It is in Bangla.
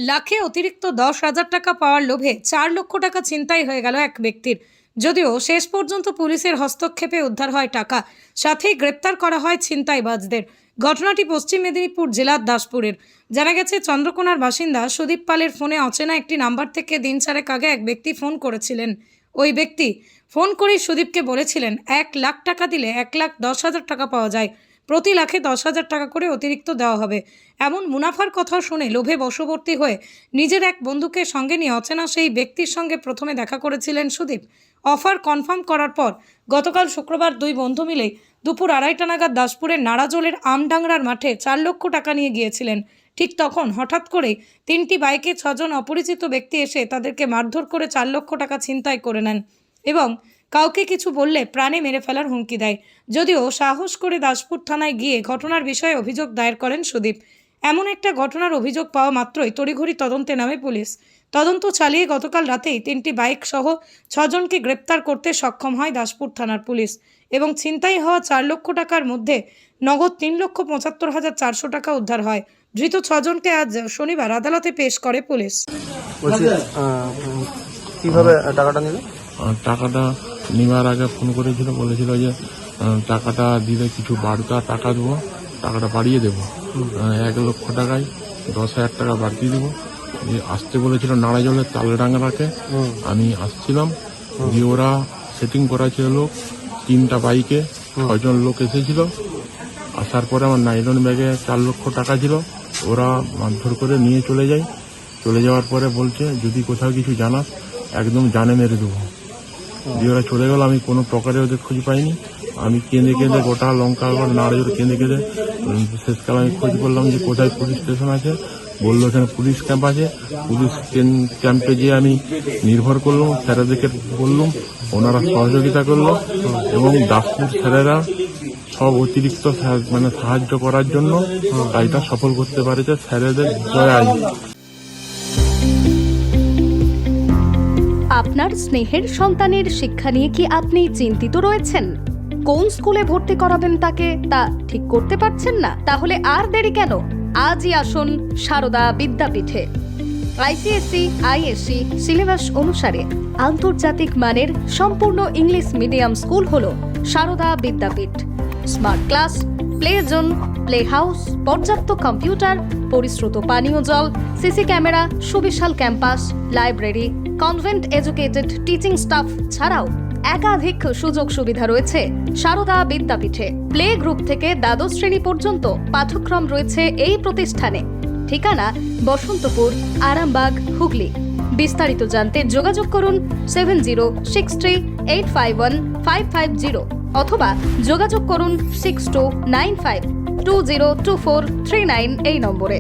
লাখে অতিরিক্ত 10,000 টাকা পাওয়ার লোভে 4 লক্ষ টাকা ছিনতাই হয়ে গেল এক ব্যক্তির। যদিও শেষ পর্যন্ত পুলিশের হস্তক্ষেপে উদ্ধার হয় টাকা, সাথেই গ্রেপ্তার করা হয় ছিনতাইবাজদের। ঘটনাটি পশ্চিম মেদিনীপুর জেলার দাসপুরের। জানা গেছে, চন্দ্রকোনার বাসিন্দা সুদীপ পালের ফোনে অচেনা একটি নাম্বার থেকে দিন 4 আগে এক ব্যক্তি ফোন করেছিলেন। ওই ব্যক্তি ফোন করেই সুদীপকে বলেছিলেন 1 লাখ টাকা দিলে 1,10,000 টাকা পাওয়া যায়, প্রতি লাখে 10,000 টাকা করে অতিরিক্ত দেওয়া হবে। এমন মুনাফার কথা শুনে লোভে বশবর্তী হয়ে নিজের এক বন্ধুকে সঙ্গে নিয়ে অচেনা সেই ব্যক্তির সঙ্গে প্রথমে দেখা করেছিলেন সুদীপ। অফার কনফার্ম করার পর গতকাল শুক্রবার দুই বন্ধু মিলে দুপুর 2:30 নাগাদ দাসপুরের নাড়াজোলের আমডাংরার মাঠে 4 লক্ষ টাকা নিয়ে গিয়েছিলেন। ঠিক তখন হঠাৎ করে 3টি বাইকে 6 জন অপরিচিত ব্যক্তি এসে তাদেরকে মারধর করে 4 লক্ষ টাকা ছিনতাই করে নেন এবং কাউকে কিছু বললে প্রাণে মেরে ফেলার হুমকি দেয়। যদিও সাহস করে দাসপুর থানায় গিয়ে ঘটনার বিষয়ে অভিযোগ দায়ের করেন সুদীপ। এমন একটা ঘটনার অভিযোগ পাওয়া মাত্রই তড়িঘড়ি তদন্তে নামে পুলিশ। তদন্ত চালিয়ে গতকাল রাতেই 3টি বাইক সহ 6 জনকে গ্রেপ্তার করতে সক্ষম হয় দাসপুর থানার পুলিশ এবং ছিনতাই হওয়া 4 লক্ষ টাকার মধ্যে নগদ 3,75,400 টাকা উদ্ধার হয়। ধৃত 6 জনকে আজ শনিবার আদালতে পেশ করে পুলিশ। কিভাবে টাকাটা নিল? টাকাটা নেওয়ার আগে ফোন করেছিল, বলেছিল যে টাকাটা দিলে কিছু বাড়তা টাকা দেবো, টাকাটা বাড়িয়ে দেবো। 1 লক্ষ টাকায় 10,000 টাকা বাড়তি দেবো। আসতে বলেছিল নাড়াজলের তালডাঙ্গাকে। আমি আসছিলাম, দিয়ে ওরা সেটিং করা ছিল লোক, 3টা বাইকে 6 জন লোক এসেছিল। আসার পরে আমার নাইলন ব্যাগে 4 লক্ষ টাকা ছিল, ওরা মারধর করে নিয়ে চলে যায়। চলে যাওয়ার পরে বলছে যদি কোথাও কিছু জানাস একদম জানে মেরে দেবো। দিয়ে ওরা চলে গেল। আমি কোনো প্রকারে ওদের খোঁজ পাইনি। আমি কেঁদে কেঁদে গোটা লঙ্কা নাড়াজোর কেঁদে কেঁদে শেষকালে আমি খোঁজ করলাম যে কোথায় পুলিশ স্টেশন আছে। বললো এখানে পুলিশ ক্যাম্প আছে। পুলিশ ক্যাম্পে গিয়ে আমি নির্ভর করলাম, স্যারেদেরকে বললাম, ওনারা সহযোগিতা করলো এবং দাসপুর স্যারেরা সব অতিরিক্ত সাহায্য করার জন্য কাজটা সফল করতে পারেছে। স্যারেদের জয়। আপনার স্নেহের সন্তানের শিক্ষা নিয়ে কি আপনি চিন্তিত রয়েছেন? কোন স্কুলে ভর্তি করাবেন তাকে তা ঠিক করতে পারছেন না? তাহলে আর দেরি কেন? আজই আসুন সারদা বিদ্যাপীঠে। আইসিএসসি আইএসসি সিলেবাস অনুসারে আন্তর্জাতিক মানের সম্পূর্ণ ইংলিশ মিডিয়াম স্কুল হলো সারদা বিদ্যাপীঠ। Smart class, play zone, play house, পর্যাপ্ত কম্পিউটার, পরিশ্রুত পানীয় জল, সিসি ক্যামেরা, সুবিশাল campus, library, convent educated teaching staff ছাড়াও একাধিক সুযোগ সুবিধা রয়েছে সারদা বিদ্যাপীঠে। প্লে গ্রুপ থেকে দ্বাদশ শ্রেণী পর্যন্ত পাঠ্যক্রম রয়েছে এই প্রতিষ্ঠানে। ঠিকানা বসন্তপুর, আরামবাগ, হুগলি। বিস্তারিত জানতে যোগাযোগ করুন 7063851550 অথবা যোগাযোগ করুন 6295202439 এই নম্বরে।